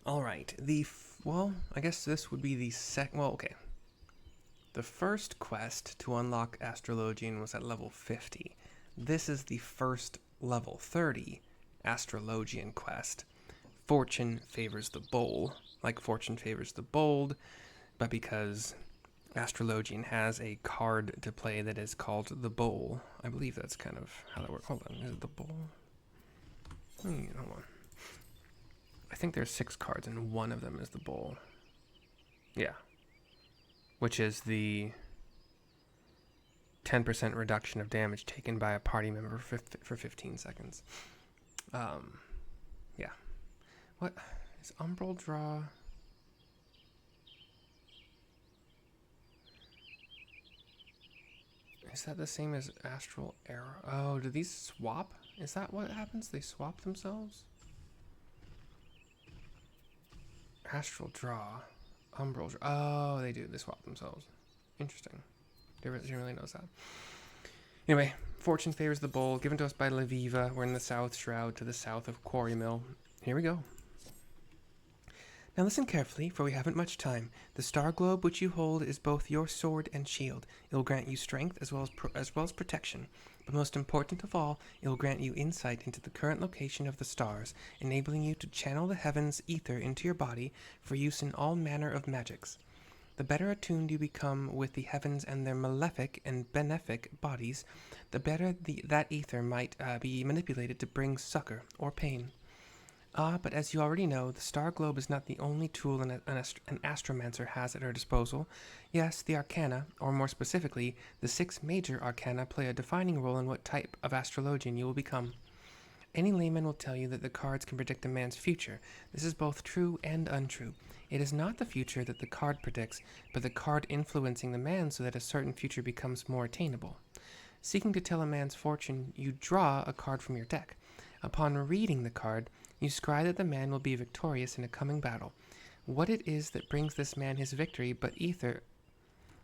All right. Well, I guess this would be the second. Well, okay. The first quest to unlock Astrologian was at level 50. This is the first level 30 Astrologian quest. Fortune favors the bold, like Fortune favors the bold, but because Astrologian has a card to play that is called the Bole. I believe that's kind of how that works. Hold on, is it the Bole? Hold on. I think there's 6 cards, and one of them is the Bole. Yeah. Which is the 10% reduction of damage taken by a party member for 15 seconds. Yeah. What is Umbral Draw? Is that the same as Astral Arrow? Oh, do these swap? Is that what happens? They swap themselves? Astral Draw. Umbral Draw. Oh, they do. They swap themselves. Interesting. Didn't really notice that. Anyway, Fortune favors the bowl, given to us by Leveva. We're in the South Shroud to the south of Quarry Mill. Here we go. Now listen carefully, for we haven't much time. The star globe which you hold is both your sword and shield. It will grant you strength as well as protection. But most important of all, it will grant you insight into the current location of the stars, enabling you to channel the heavens' ether into your body for use in all manner of magics. The better attuned you become with the heavens and their malefic and benefic bodies, the better that ether might be manipulated to bring succor or pain. But as you already know, the star globe is not the only tool an astromancer has at her disposal. Yes, the arcana, or more specifically, the 6 major arcana, play a defining role in what type of astrologian you will become. Any layman will tell you that the cards can predict a man's future. This is both true and untrue. It is not the future that the card predicts, but the card influencing the man so that a certain future becomes more attainable. Seeking to tell a man's fortune, you draw a card from your deck. Upon reading the card, you scry that the man will be victorious in a coming battle. What it is that brings this man his victory but ether...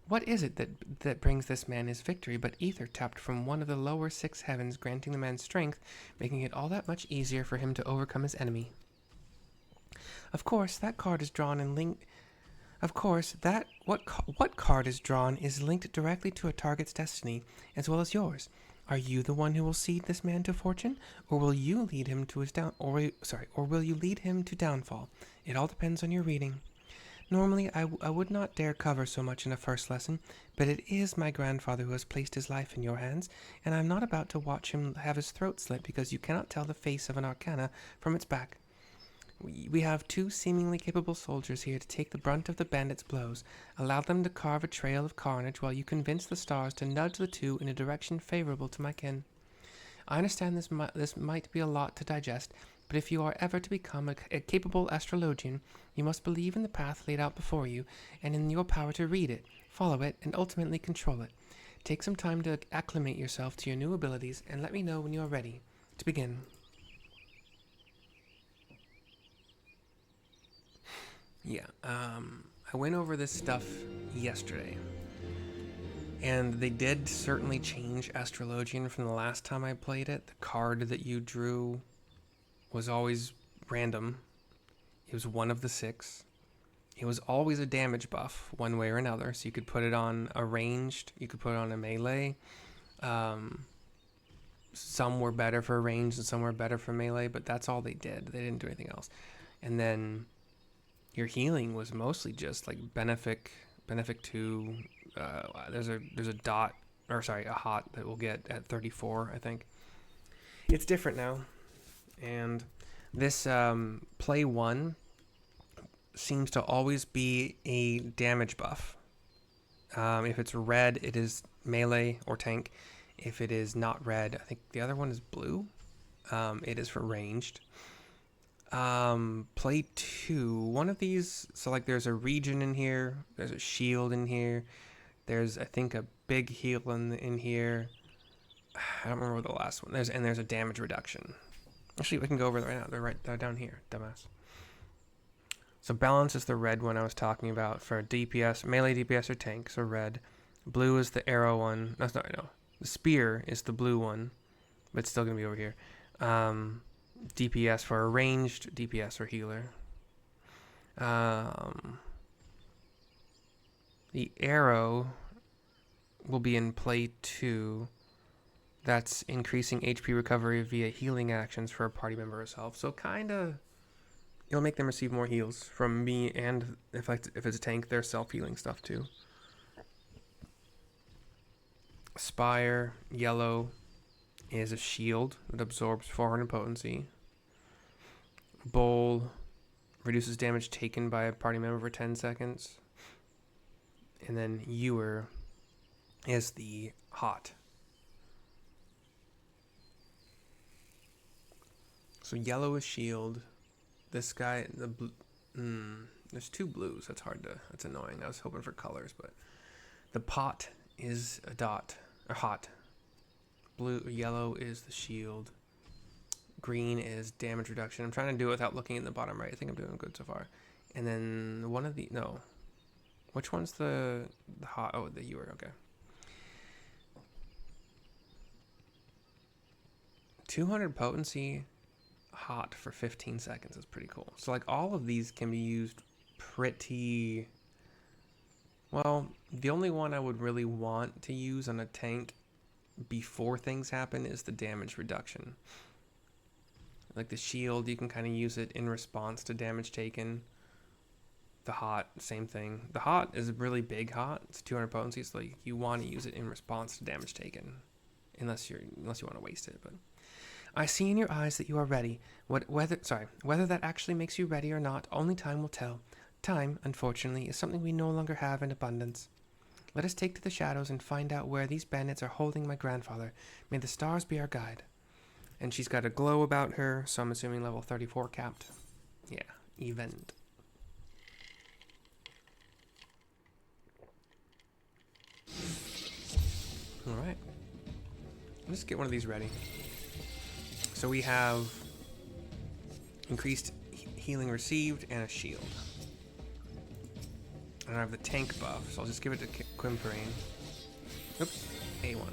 What is it that brings this man his victory but ether tapped from one of the lower 6 heavens, granting the man strength, making it all that much easier for him to overcome his enemy? Of course, that card is drawn and linked... Of course, what card is drawn is linked directly to a target's destiny, as well as yours. Are you the one who will seed this man to fortune, or will you lead him to his or will you lead him to downfall? It all depends on your reading. Normally, I would not dare cover so much in a first lesson, but it is my grandfather who has placed his life in your hands, and I am not about to watch him have his throat slit because you cannot tell the face of an arcana from its back. We have 2 seemingly capable soldiers here to take the brunt of the bandits' blows. Allow them to carve a trail of carnage while you convince the stars to nudge the 2 in a direction favorable to my kin. I understand this might be a lot to digest, but if you are ever to become a capable astrologian, you must believe in the path laid out before you, and in your power to read it, follow it, and ultimately control it. Take some time to acclimate yourself to your new abilities, and let me know when you are ready to begin. Yeah, I went over this stuff yesterday, and they did certainly change Astrologian from the last time I played it. The card that you drew was always random. It was one of the 6. It was always a damage buff, one way or another, so you could put it on a ranged, you could put it on a melee. Some were better for ranged and some were better for melee, but that's all they did. They didn't do anything else. And then your healing was mostly just like benefic 2. There's a dot, or sorry, a hot that we'll get at 34, I think. It's different now, and this play 1 seems to always be a damage buff. If it's red, it is melee or tank. If it is not red, I think the other one is blue. It is for ranged. Play 2, one of these, so like there's a region in here, there's a shield in here, there's I think a big heal in here. I don't remember the last one. There's a damage reduction. Actually, we can go over there right now. They're down here, dumbass. So balance is the red one I was talking about for DPS, melee DPS or tank, so red. Blue is the arrow one. No. The spear is the blue one, but it's still gonna be over here. DPS for a ranged, DPS for healer. The arrow will be in play 2. That's increasing HP recovery via healing actions for a party member herself. So kind of, it'll make them receive more heals from me, and if it's a tank, their self-healing stuff too. Spire, yellow, is a shield that absorbs 400 potency. Bole reduces damage taken by a party member for 10 seconds. And then Ewer is the hot. So yellow is shield. This guy, the blue, there's 2 blues. That's annoying. I was hoping for colors, but the pot is a dot, or hot. Yellow is the shield. Green is damage reduction. I'm trying to do it without looking in the bottom right. I think I'm doing good so far. And then which one's the hot? Oh, the Ewer, okay. 200 potency, hot for 15 seconds is pretty cool. So like all of these can be used pretty well. The only one I would really want to use on a tank before things happen is the damage reduction. Like the shield, you can kind of use it in response to damage taken. The hot, same thing. The hot is a really big hot. It's 200 potency, so like you want to use it in response to damage taken, unless you want to waste it. But I see in your eyes that you are ready. Whether that actually makes you ready or not, only time will tell. Time, unfortunately, is something we no longer have in abundance. Let us take to the shadows and find out where these bandits are holding my grandfather. May the stars be our guide. And she's got a glow about her, so I'm assuming level 34 capped. Yeah, event. Alright. Let's get one of these ready. So we have increased healing received and a shield. And I have the tank buff, so I'll just give it to Quimperain. Oops, A1.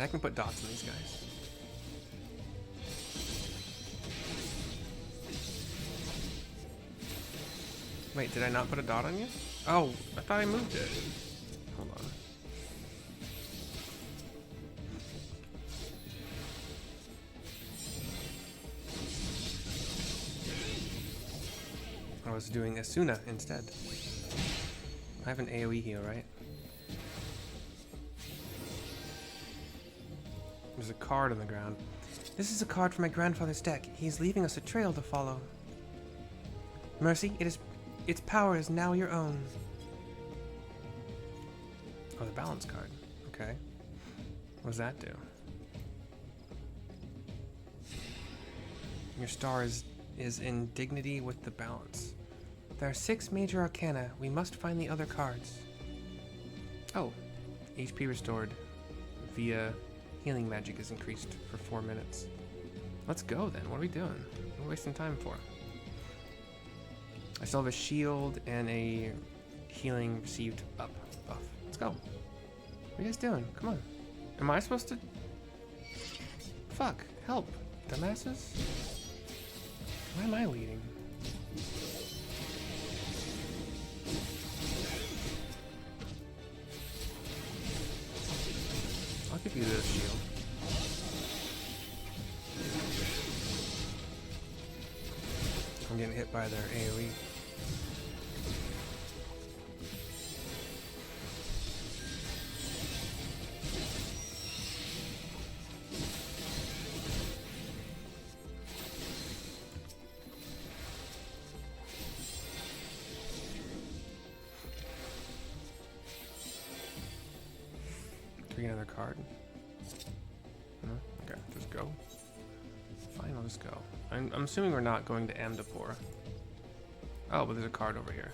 I can put dots on these guys. Wait, did I not put a dot on you? Oh, I thought I moved it. Hold on. I was doing Asuna instead. I have an AoE heal, right? There's a card on the ground. This is a card from my grandfather's deck. He is leaving us a trail to follow. Mercy, its power is now your own. Oh, the balance card. Okay. What does that do? Your star is in dignity with the balance. There are 6 major arcana. We must find the other cards. Oh, HP restored via healing magic is increased for 4 minutes. Let's go then. What are we doing? What are we wasting time for? I still have a shield and a healing received up buff. Let's go. What are you guys doing? Come on. Am I supposed to? Fuck. Help. Dumbasses. Why am I leading? I'll give you this shield. I'm getting hit by their AoE. Another card. No? Okay, just go. Fine, I'll just go. I'm assuming we're not going to Amdapur. Oh, but there's a card over here.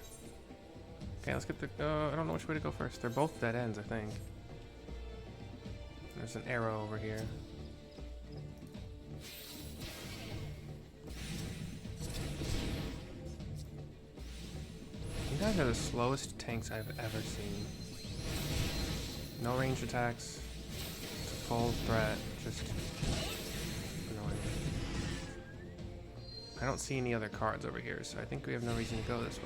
Okay, let's get the... I don't know which way to go first. They're both dead ends, I think. There's an arrow over here. You guys are the slowest tanks I've ever seen. No range attacks. It's a full threat. Just annoying. I don't see any other cards over here, so I think we have no reason to go this way.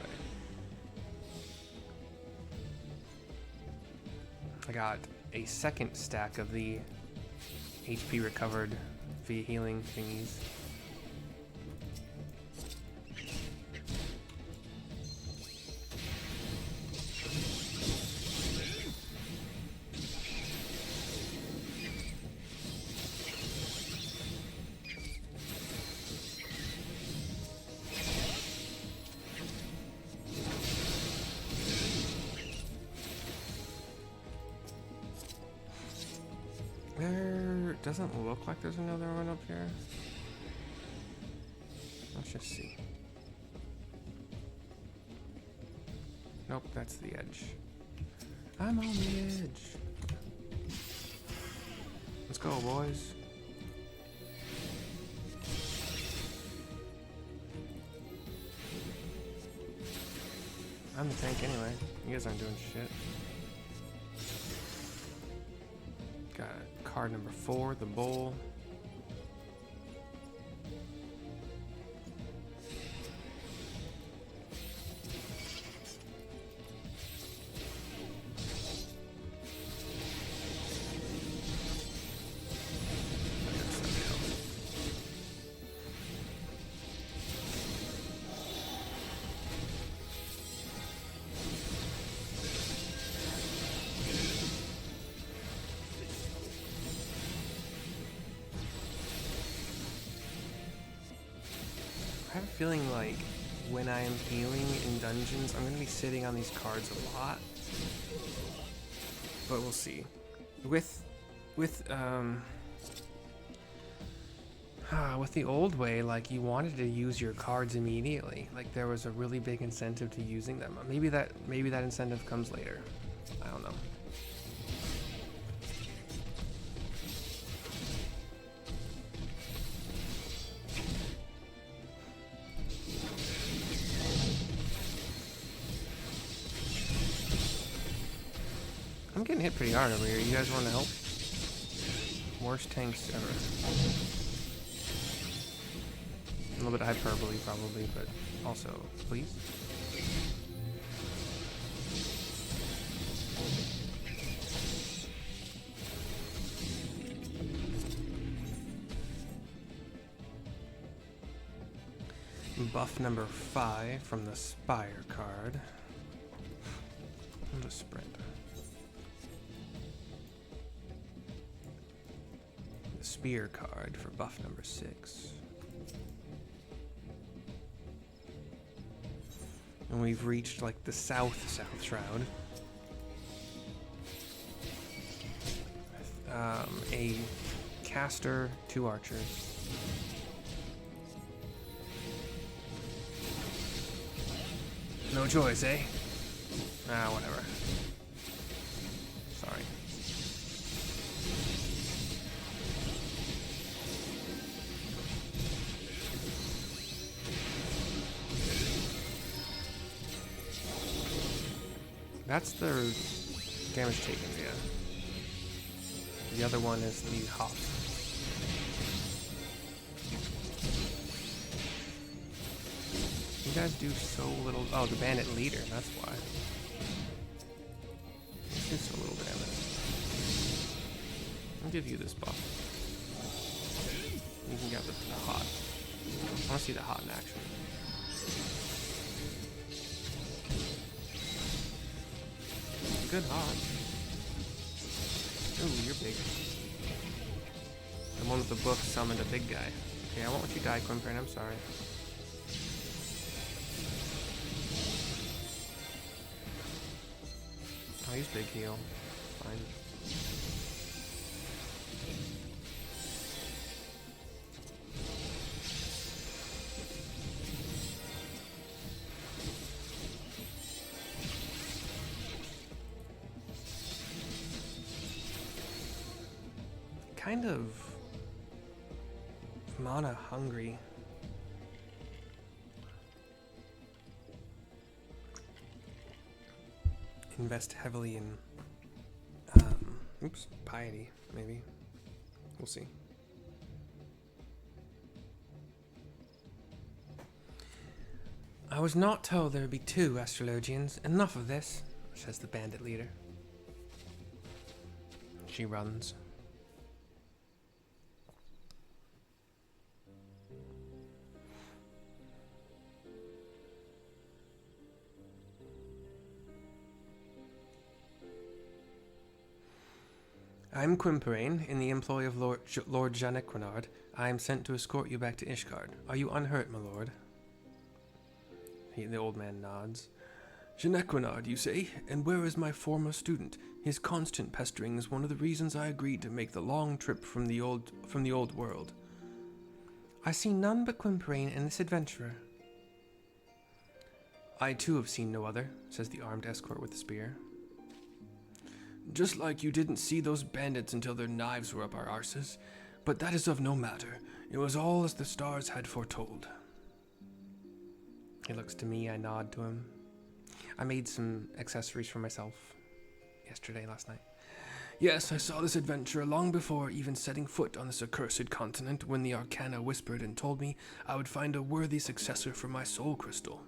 I got a second stack of the HP recovered via healing thingies. There doesn't look like there's another one up here. Let's just see. Nope, that's the edge. I'm on the edge. Let's go, boys. I'm the tank anyway. You guys aren't doing shit. Got card number 4, the Bole. I have a feeling like when I am healing in dungeons, I'm going to be sitting on these cards a lot. But we'll see. With the old way, like you wanted to use your cards immediately. Like there was a really big incentive to using them. Maybe that incentive comes later. I don't know. I'm getting hit pretty hard over here. You guys want to help? Worst tanks ever. A little bit of hyperbole probably, but also, please. Buff number 5 from the Spire card. And a sprint. The Spear card for buff number 6. And we've reached like the south shroud. A caster, 2 archers. No choice, eh? Ah, whatever. Sorry. That's the damage taken, yeah. The other one is the hop. You guys do so little. Oh, the bandit leader, that's why. It's just so little damage. I'll give you this buff. You can get the hot. I want to see the hot in action. Good hot. Ooh, you're big. The one with the book summoned a big guy. Okay, I won't let you die, Quimperain, I'm sorry. Oh, he's big heal. Fine. Kind of mana hungry. Invest heavily in piety, maybe. We'll see. I was not told there would be 2 Astrologians. Enough of this, says the bandit leader. She runs. I am Quimperain, in the employ of Lord Janequinard. I am sent to escort you back to Ishgard. Are you unhurt, my lord? The old man nods. Janequinard, you say? And where is my former student? His constant pestering is one of the reasons I agreed to make the long trip from the old world. I see none but Quimperain and this adventurer. I too have seen no other, says the armed escort with the spear. Just like you didn't see those bandits until their knives were up our arses. But that is of no matter. It was all as the stars had foretold. He looks to me, I nod to him. I made some accessories for myself last night. Yes, I saw this adventure long before even setting foot on this accursed continent, when the Arcana whispered and told me I would find a worthy successor for my soul crystal.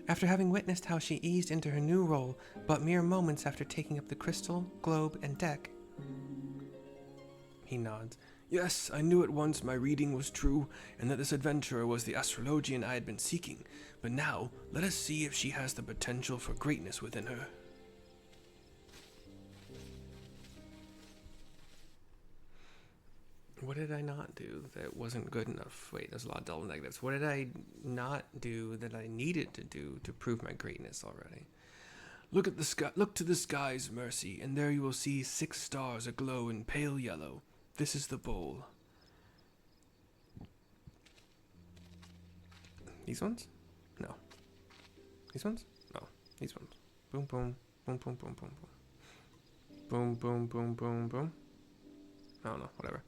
After having witnessed how she eased into her new role, but mere moments after taking up the crystal, globe, and deck. He nods. Yes, I knew at once my reading was true, and that this adventurer was the Astrologian I had been seeking. But now, let us see if she has the potential for greatness within her. What did I not do that wasn't good enough? Wait, there's a lot of double negatives. What did I not do that I needed to do to prove my greatness already? Look at the sky. Look to the sky's mercy, and there you will see 6 stars aglow in pale yellow. This is the Bole. These ones? No. These ones? No. These ones. Boom, boom, boom, boom, boom, boom, boom. Boom, boom, boom, boom, boom. I don't know, whatever.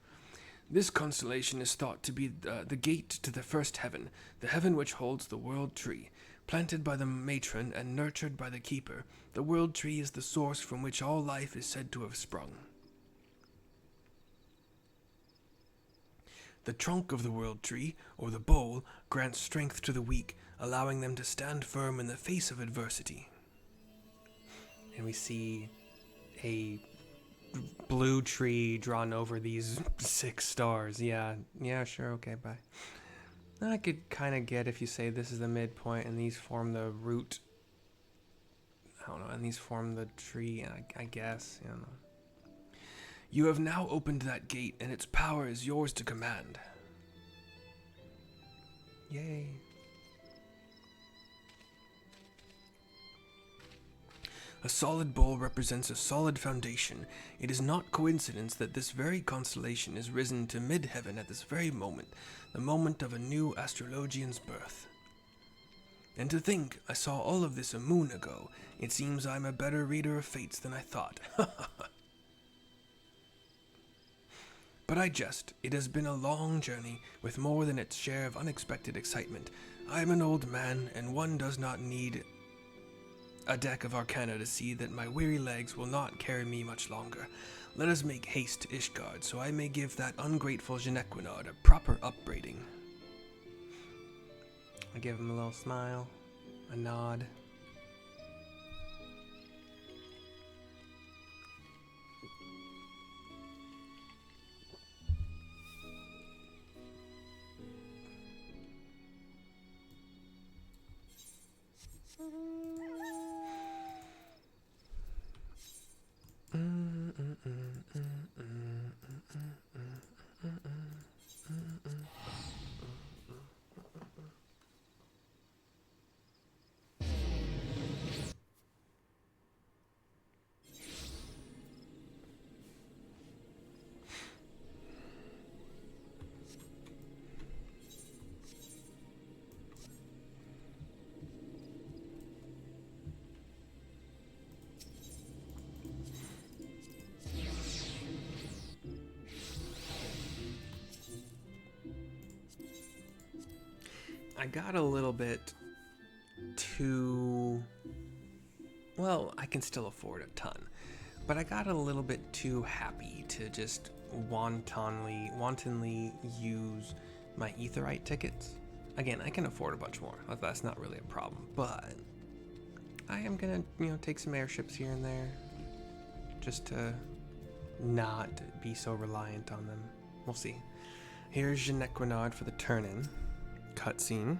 This constellation is thought to be the gate to the first heaven, the heaven which holds the world tree. Planted by the matron and nurtured by the keeper, the world tree is the source from which all life is said to have sprung. The trunk of the world tree, or the bole, grants strength to the weak, allowing them to stand firm in the face of adversity. And we see a blue tree drawn over these 6 stars. Yeah, sure, okay, bye. I could kind of get if you say this is the midpoint and these form the root. I don't know, and these form the tree, I guess, I don't know. You have now opened that gate, and its power is yours to command. Yay. A solid bowl represents a solid foundation. It is not coincidence that this very constellation is risen to mid-heaven at this very moment, the moment of a new Astrologian's birth. And to think, I saw all of this a moon ago. It seems I'm a better reader of fates than I thought. But I jest. It has been a long journey, with more than its share of unexpected excitement. I am an old man, and one does not need a deck of Arcana to see that my weary legs will not carry me much longer. Let us make haste to Ishgard, so I may give that ungrateful Janequinard a proper upbraiding. I give him a little smile, a nod. I got a little bit too, well, I can still afford a ton, but I got a little bit too happy to just wantonly use my Aetheryte tickets Again, I can afford a bunch more. That's not really a problem. But I am gonna, take some airships here and there, just to not be so reliant on them. We'll see. Here's Genequinard for the turn-in cutscene.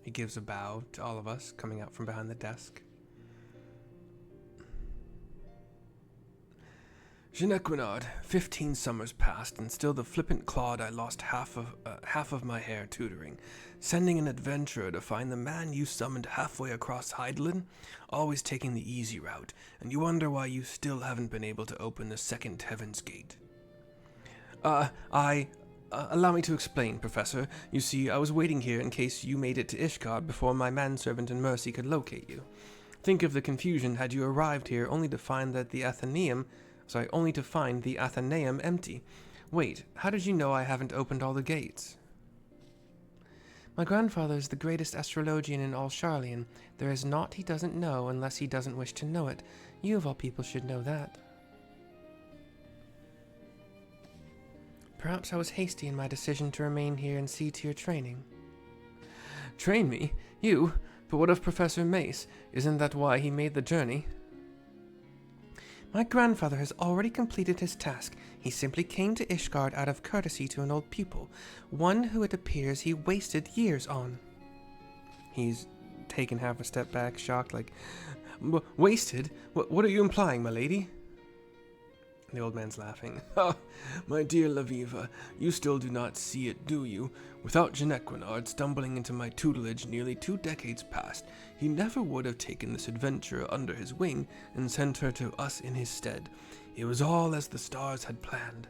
He gives a bow to all of us coming out from behind the desk. Genequinard, 15 summers passed, and still the flippant clod I lost half of my hair tutoring, sending an adventurer to find the man you summoned halfway across Heidelin, always taking the easy route, and you wonder why you still haven't been able to open the second heaven's gate. Allow me to explain, Professor. You see, I was waiting here in case you made it to Ishgard before my manservant and Mercy could locate you. Think of the confusion had you arrived here only to find the Athenaeum empty. Wait, how did you know I haven't opened all the gates? My grandfather is the greatest astrologian in all Charlian. There is naught he doesn't know unless he doesn't wish to know it. You of all people should know that. Perhaps I was hasty in my decision to remain here and see to your training. Train me? You? But what of Professor Mace? Isn't that why he made the journey? My grandfather has already completed his task. He simply came to Ishgard out of courtesy to an old pupil, one who it appears he wasted years on. He's taken half a step back, shocked, like, wasted? What are you implying, my lady? The old man's laughing. Ah, my dear Leveva, you still do not see it, do you? Without Genequinard stumbling into my tutelage nearly 2 decades past, he never would have taken this adventurer under his wing and sent her to us in his stead. It was all as the stars had planned.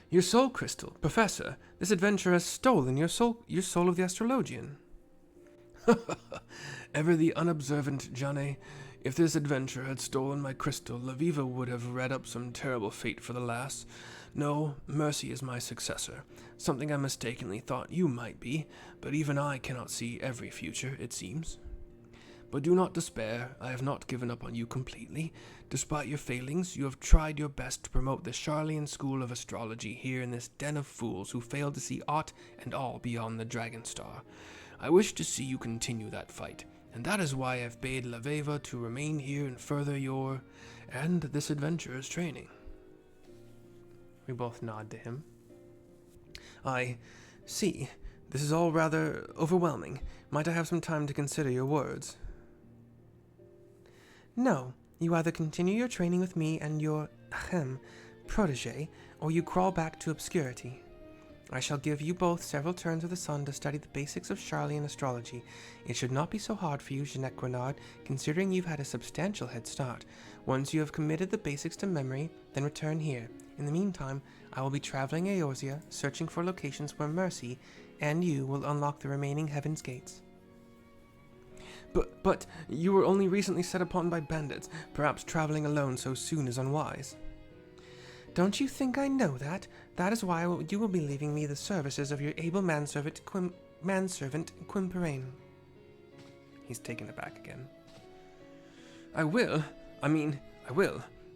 Your soul crystal, Professor, this adventurer has stolen your soul of the Astrologian. Ever the unobservant, Jane. If this adventurer had stolen my crystal, Leveva would have read up some terrible fate for the lass. No, Mercy is my successor, something I mistakenly thought you might be, but even I cannot see every future, it seems. But do not despair, I have not given up on you completely. Despite your failings, you have tried your best to promote the Charlian school of astrology here in this den of fools who fail to see aught and all beyond the Dragon Star. I wish to see you continue that fight. And that is why I've bade Leveva to remain here and further your and this adventurer's training. We both nod to him. I see. This is all rather overwhelming. Might I have some time to consider your words? No. You either continue your training with me and your protege, or you crawl back to obscurity. I shall give you both several turns of the sun to study the basics of Charlian astrology. It should not be so hard for you, Genequinard, considering you've had a substantial head start. Once you have committed the basics to memory, then return here. In the meantime, I will be traveling Eorzea, searching for locations where Mercy and you will unlock the remaining Heaven's Gates. But you were only recently set upon by bandits. Perhaps traveling alone so soon is unwise. Don't you think I know that? That is why you will be leaving me the services of your able manservant Quimperain. He's taken aback again. I will.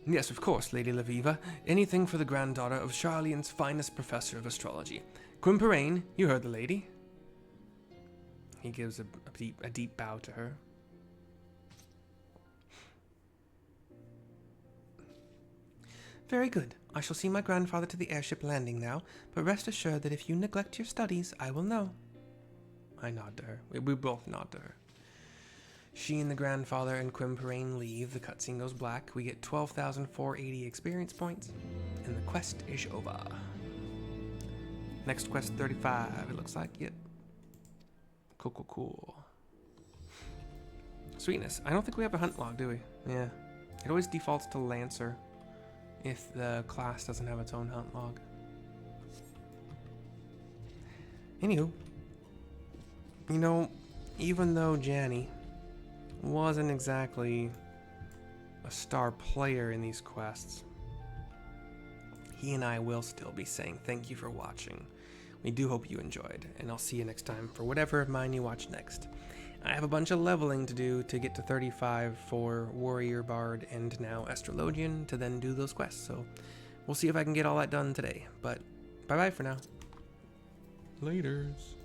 Yes, of course, Lady Leveva. Anything for the granddaughter of Charlian's finest professor of astrology. Quimperain, you heard the lady. He gives a deep bow to her. Very good. I shall see my grandfather to the airship landing now, but rest assured that if you neglect your studies, I will know. I nod to her. We both nod to her. She and the grandfather and Quimperain leave. The cutscene goes black. We get 12,480 experience points, and the quest is over. Next quest 35, it looks like. Yep. Cool. Sweetness. I don't think we have a hunt log, do we? Yeah. It always defaults to Lancer if the class doesn't have its own hunt log. Anywho, even though Janny wasn't exactly a star player in these quests, he and I will still be saying thank you for watching. We do hope you enjoyed, and I'll see you next time for whatever of mine you watch next. I have a bunch of leveling to do to get to 35 for Warrior Bard and now Astrologian to then do those quests. So we'll see if I can get all that done today. But bye-bye for now. Laters.